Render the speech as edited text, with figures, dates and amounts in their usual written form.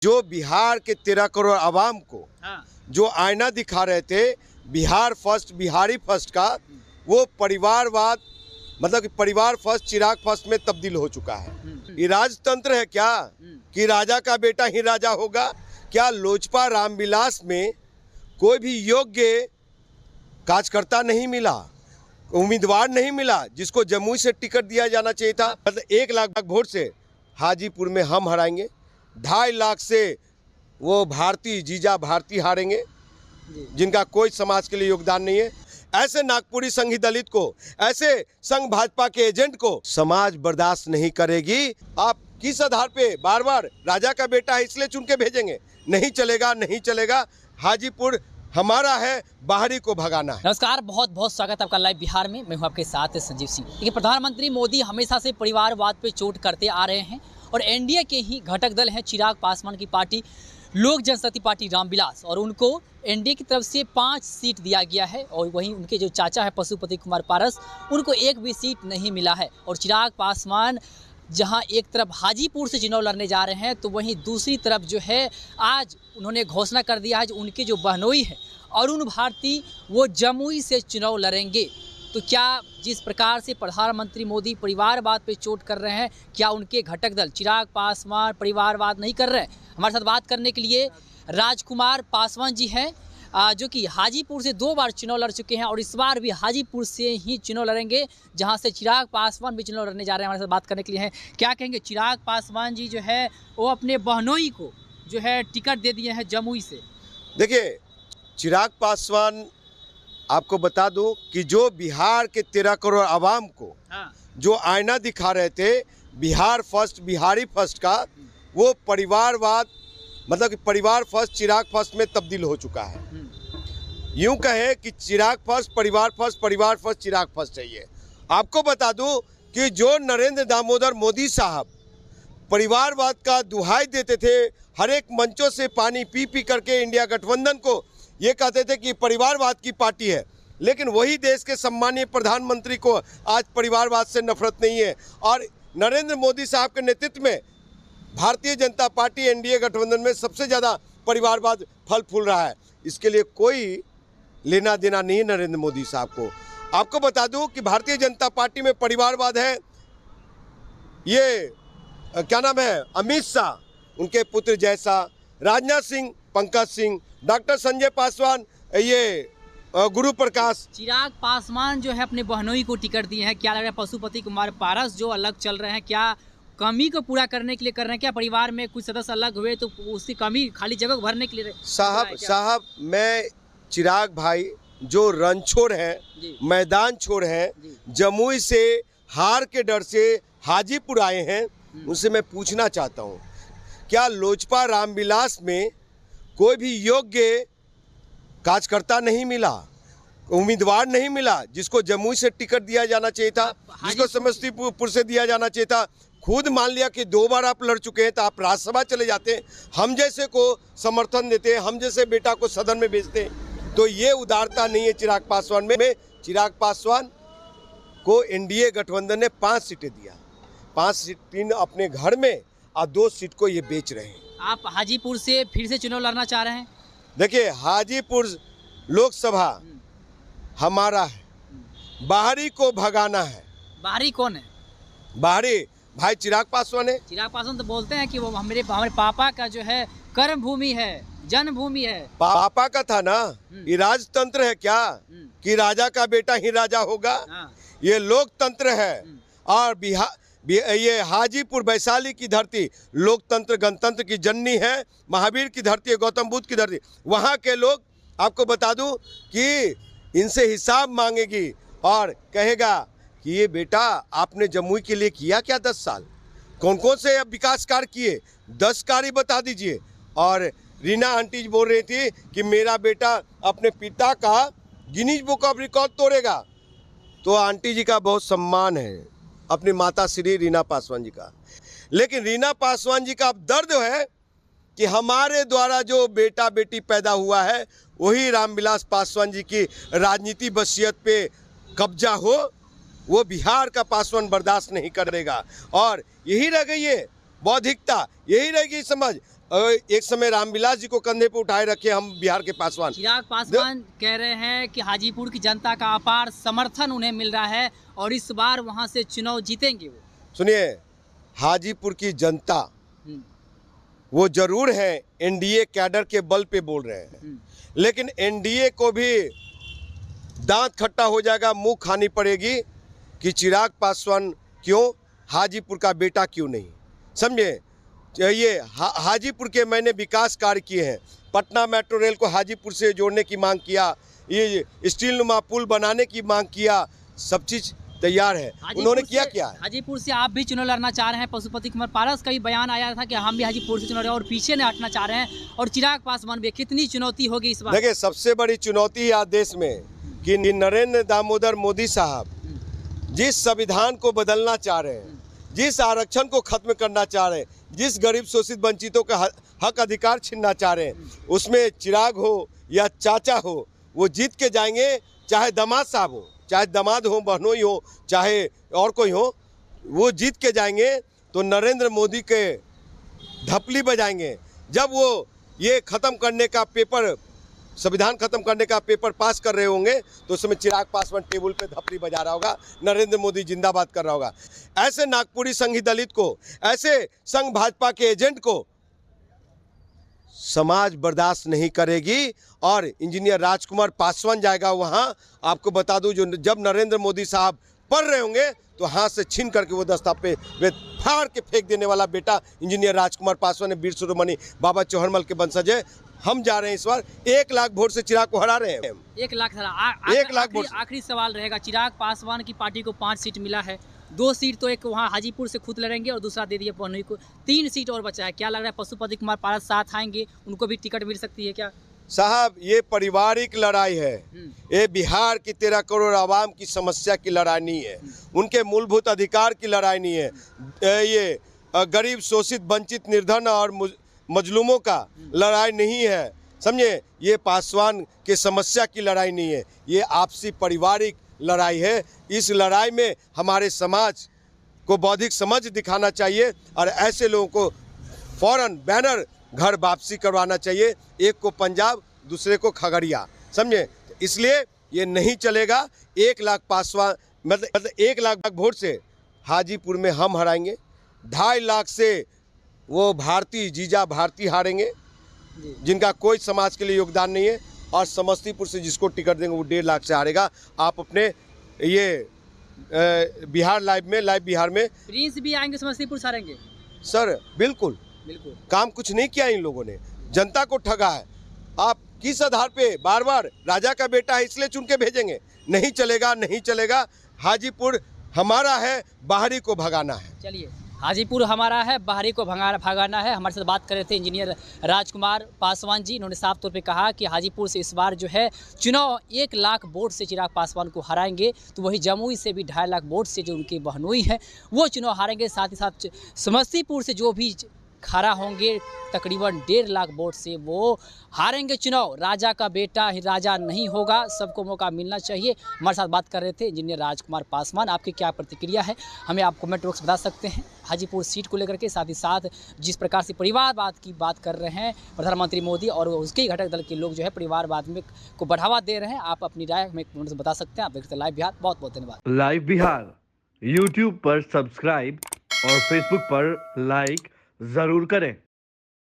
जो बिहार के 13 करोड़ आवाम को जो आईना दिखा रहे थे बिहार फर्स्ट, बिहारी फर्स्ट का, वो परिवारवाद मतलब कि परिवार फर्स्ट, चिराग फर्स्ट में तब्दील हो चुका है। ये राजतंत्र है क्या कि राजा का बेटा ही राजा होगा? क्या लोजपा रामविलास में कोई भी योग्य कार्यकर्ता नहीं मिला, उम्मीदवार नहीं मिला जिसको जमुई से टिकट दिया जाना चाहिए था? मतलब 1 लाख वोट से हाजीपुर में हम हराएंगे, 2.5 लाख से वो जीजा भारती हारेंगे जिनका कोई समाज के लिए योगदान नहीं है। ऐसे नागपुरी संघी दलित को, ऐसे संघ भाजपा के एजेंट को समाज बर्दाश्त नहीं करेगी। आप किस आधार पे बार बार राजा का बेटा है इसलिए चुन के भेजेंगे? नहीं चलेगा, नहीं चलेगा। हाजीपुर हमारा है, बाहरी को भगाना है। नमस्कार, बहुत बहुत स्वागत है आपका लाइव बिहार में। मैं हूं आपके साथ संजीव सिंह। देखिए, प्रधानमंत्री मोदी हमेशा से परिवारवाद पे चोट करते आ रहे हैं और एनडीए के ही घटक दल हैं चिराग पासवान की पार्टी लोक जनशक्ति पार्टी रामविलास, और उनको एनडीए की तरफ से 5 सीट दिया गया है और वहीं उनके जो चाचा है पशुपति कुमार पारस, उनको एक भी सीट नहीं मिला है। और चिराग पासवान जहां एक तरफ हाजीपुर से चुनाव लड़ने जा रहे हैं तो वहीं दूसरी तरफ जो है आज उन्होंने घोषणा कर दिया है जो उनके जो बहनोई है अरुण भारती, वो जमुई से चुनाव लड़ेंगे। तो क्या जिस प्रकार से प्रधानमंत्री मोदी परिवारवाद पे चोट कर रहे हैं, क्या उनके घटक दल चिराग पासवान परिवारवाद नहीं कर रहे हैं? हमारे साथ बात करने के लिए राजकुमार पासवान जी हैं, जो कि हाजीपुर से 2 बार चुनाव लड़ चुके हैं और इस बार भी हाजीपुर से ही चुनाव लड़ेंगे जहां से चिराग पासवान भी चुनाव लड़ने जा रहे हैं। हमारे साथ बात करने के लिए हैं। क्या कहेंगे? चिराग पासवान जी जो है वो अपने बहनोई को जो है टिकट दे दिए हैं जमुई से। देखिए, चिराग पासवान, आपको बता दूं कि जो बिहार के 13 करोड़ आवाम को जो आईना दिखा रहे थे बिहार फर्स्ट, बिहारी फर्स्ट का, वो परिवारवाद मतलब कि परिवार फर्स्ट, चिराग फर्स्ट में तब्दील हो चुका है। यूं कहें कि चिराग फर्स्ट, परिवार फर्स्ट, परिवार फर्स्ट, चिराग फर्स्ट चाहिए। आपको बता दूं कि जो नरेंद्र दामोदर मोदी साहब परिवारवाद का दुहाई देते थे, हर एक मंचों से पानी पी पी करके इंडिया गठबंधन को ये कहते थे कि परिवारवाद की पार्टी है, लेकिन वही देश के सम्मानीय प्रधानमंत्री को आज परिवारवाद से नफरत नहीं है। और नरेंद्र मोदी साहब के नेतृत्व में भारतीय जनता पार्टी एनडीए गठबंधन में सबसे ज़्यादा परिवारवाद फल फूल रहा है। इसके लिए कोई लेना देना नहीं है नरेंद्र मोदी साहब को। आपको बता दूं कि भारतीय जनता पार्टी में परिवारवाद है, ये क्या नाम है, अमित शाह, उनके पुत्र जैसा, राजनाथ सिंह, पंकज सिंह, डॉक्टर संजय पासवान, ये गुरु प्रकाश। चिराग पासवान जो है अपने बहनोई को टिकट दिए हैं। क्या लग रहा है पशुपति कुमार पारस जो अलग चल रहे हैं, क्या कमी को पूरा करने के लिए कर रहे हैं? क्या परिवार में कुछ सदस्य अलग हुए तो उसकी कमी, खाली जगह को भरने के लिए? साहब मैं चिराग भाई जो रन छोड़ हैं, मैदान छोड़ हैं, जमुई से हार के डर से हाजीपुर आए हैं, उनसे मैं पूछना चाहता हूँ, क्या लोजपा रामविलास में कोई भी योग्य कार्यकर्ता नहीं मिला, उम्मीदवार नहीं मिला जिसको जमुई से टिकट दिया जाना चाहिए था, जिसको समस्तीपुर से दिया जाना चाहिए था? खुद मान लिया कि 2 बार आप लड़ चुके हैं तो आप राज्यसभा चले जाते हैं, हम जैसे को समर्थन देते हैं, हम जैसे बेटा को सदन में भेजते हैं। तो ये उदारता नहीं है चिराग पासवान में। चिराग पासवान को एनडीए गठबंधन ने 5 सीटें दिया, 5 सीट 3 अपने घर में और 2 सीट को ये बेच रहे हैं। आप हाजीपुर से फिर से चुनाव लड़ना चाह रहे हैं? देखिए, हाजीपुर लोकसभा हमारा है, बाहरी को भगाना है। बाहरी कौन है? बाहरी भाई चिराग पासवान है। चिराग पासवान तो बोलते हैं कि वो हमारे पापा का जो है कर्म भूमि है, जन्मभूमि है। पापा का था ना। ये राजतंत्र है क्या कि राजा का बेटा ही राजा होगा? ये लोकतंत्र है। और ये हाजीपुर वैशाली की धरती लोकतंत्र गणतंत्र की जननी है, महावीर की धरती है, गौतम बुद्ध की धरती। वहाँ के लोग, आपको बता दूं कि इनसे हिसाब मांगेगी और कहेगा कि ये बेटा आपने जमुई के लिए किया क्या 10 साल? कौन कौन से विकास कार्य किए? 10 कार्य बता दीजिए। और रीना आंटी बोल रही थी कि मेरा बेटा अपने पिता का गिनीज बुक ऑफ रिकॉर्ड तोड़ेगा। तो आंटी जी का बहुत सम्मान है, अपनी माता श्री रीना पासवान जी का, लेकिन रीना पासवान जी का दर्द है कि हमारे द्वारा जो बेटा बेटी पैदा हुआ है वही रामविलास पासवान जी की राजनीति बसियत पे कब्जा हो, वो बिहार का पासवान बर्दाश्त नहीं करेगा। और यही रह गई है बौद्धिकता, यही रह गई समझ। एक समय रामविलास जी को कंधे पे उठाए रखे हम बिहार के पासवान। चिराग पासवान कह रहे हैं कि हाजीपुर की जनता का अपार समर्थन उन्हें मिल रहा है और इस बार वहां से चुनाव जीतेंगे वो। सुनिए, हाजीपुर की जनता वो जरूर है एनडीए कैडर के बल पे बोल रहे हैं, लेकिन एनडीए को भी दांत खट्टा हो जाएगा, मुंह खानी पड़ेगी कि चिराग पासवान क्यों, हाजीपुर का बेटा क्यों नहीं। समझे, ये हाजीपुर के मैंने विकास कार्य किए हैं। पटना मेट्रो रेल को हाजीपुर से जोड़ने की मांग किया, ये स्टील नुमा पुल बनाने की मांग किया, सब चीज़ तैयार है। उन्होंने किया क्या? हाजीपुर से आप भी चुनाव लड़ना चाह रहे हैं। पशुपति कुमार पारस का भी बयान आया था कि हम भी हाजीपुर से चुनाव लड़ और पीछे न हटना चाह रहे हैं। और चिराग पासवान भी, कितनी चुनौती होगी इस बार? देखिए, सबसे बड़ी चुनौती है देश में कि नरेंद्र दामोदर मोदी साहब जिस संविधान को बदलना चाह रहे हैं, जिस आरक्षण को खत्म करना चाह रहे हैं, जिस गरीब शोषित वंचितों का हक अधिकार छीनना चाह रहे हैं, उसमें चिराग हो या चाचा हो, वो जीत के जाएंगे। चाहे दामाद साहब हो, चाहे दामाद हो, बहनोई हो, चाहे और कोई हो, वो जीत के जाएंगे। तो नरेंद्र मोदी के धपली बजाएंगे। जब वो ये ख़त्म करने का पेपर, संविधान खत्म करने का पेपर पास कर रहे होंगे, तो उस समय चिराग पासवान टेबल पे धपली बजा रहा होगा, नरेंद्र मोदी जिंदाबाद कर रहा होगा। ऐसे नागपुरी संघी दलित को, ऐसे संघ भाजपा के एजेंट को समाज बर्दाश्त नहीं करेगी। और इंजीनियर राजकुमार पासवान जाएगा वहां। आपको बता दूं, जो जब नरेंद्र मोदी साहब पढ़ रहे होंगे तो हाथ से छीन करके वो दस्तावेज फाड़ के फेंक देने वाला बेटा इंजीनियर राजकुमार पासवान है। वीर शिरोमणि बाबा चौहरमल के वंशज है। हम जा रहे हैं इस बार 1 लाख वोट से चिराग को हरा रहे हैं। 1 लाख 1 लाख वोट। आखिरी सवाल रहेगा, चिराग पासवान की पार्टी को 5 सीट मिला है, 2 सीट तो एक वहाँ हाजीपुर से खुद लड़ेंगे और दूसरा दे दिया पन्नू को, 3 सीट और बचा है। क्या लग रहा है पशुपति कुमार पारस साथ आएंगे, उनको भी टिकट मिल सकती है क्या? साहब, ये पारिवारिक लड़ाई है। ये बिहार की 13 करोड़ आवाम की समस्या की लड़ाई नहीं है, उनके मूलभूत अधिकार की लड़ाई नहीं है, ये गरीब शोषित वंचित निर्धन और मजलूमों का लड़ाई नहीं है। समझे, ये पासवान के समस्या की लड़ाई नहीं है, ये आपसी पारिवारिक लड़ाई है। इस लड़ाई में हमारे समाज को बौद्धिक समझ दिखाना चाहिए और ऐसे लोगों को फौरन बैनर घर वापसी करवाना चाहिए। एक को पंजाब, दूसरे को खगड़िया। समझे, इसलिए ये नहीं चलेगा। 1 लाख पासवान मतलब 1 लाख वोट से हाजीपुर में हम हराएंगे। 2.5 लाख से वो जीजा भारती हारेंगे, जिनका कोई समाज के लिए योगदान नहीं है। और समस्तीपुर से जिसको टिकट देंगे वो 1.5 लाख से हारेगा। आप अपने ये बिहार लाइव बिहार में प्रिंस भी आएंगे, समस्तीपुर से हारेंगे। सर बिल्कुल बिल्कुल काम कुछ नहीं किया इन लोगों ने, जनता को ठगा है। आप किस आधार पे बार बार राजा का बेटा है इसलिए चुन के भेजेंगे? नहीं चलेगा, नहीं चलेगा। हाजीपुर हमारा है, बाहरी को भगाना है। चलिए, हाजीपुर हमारा है, बाहरी को भगाना है। हमारे साथ बात कर रहे थे इंजीनियर राजकुमार पासवान जी। इन्होंने साफ तौर पे कहा कि हाजीपुर से इस बार जो है चुनाव 1 लाख वोट से चिराग पासवान को हराएंगे, तो वही जमुई से भी 2.5 लाख वोट से जो उनके बहनोई हैं वो चुनाव हारेंगे। साथ ही साथ समस्तीपुर से जो भी खड़ा होंगे तकरीबन 1.5 लाख वोट से वो हारेंगे चुनाव। राजा का बेटा ही राजा नहीं होगा, सबको मौका मिलना चाहिए। हमारे साथ बात कर रहे थे इंजीनियर राजकुमार पासवान। आपकी क्या प्रतिक्रिया है, हमें आप कमेंट बॉक्स बता सकते हैं हाजीपुर सीट को लेकर के। साथ ही साथ जिस प्रकार से परिवारवाद की बात कर रहे हैं प्रधानमंत्री मोदी और उसके घटक दल के लोग जो है परिवारवाद में को बढ़ावा दे रहे हैं, आप अपनी राय हमें कमेंट से बता सकते हैं। आप देखते हैं लाइव बिहार। बहुत बहुत धन्यवाद। लाइव बिहार यूट्यूब पर सब्सक्राइब और फेसबुक पर लाइक जरूर करें।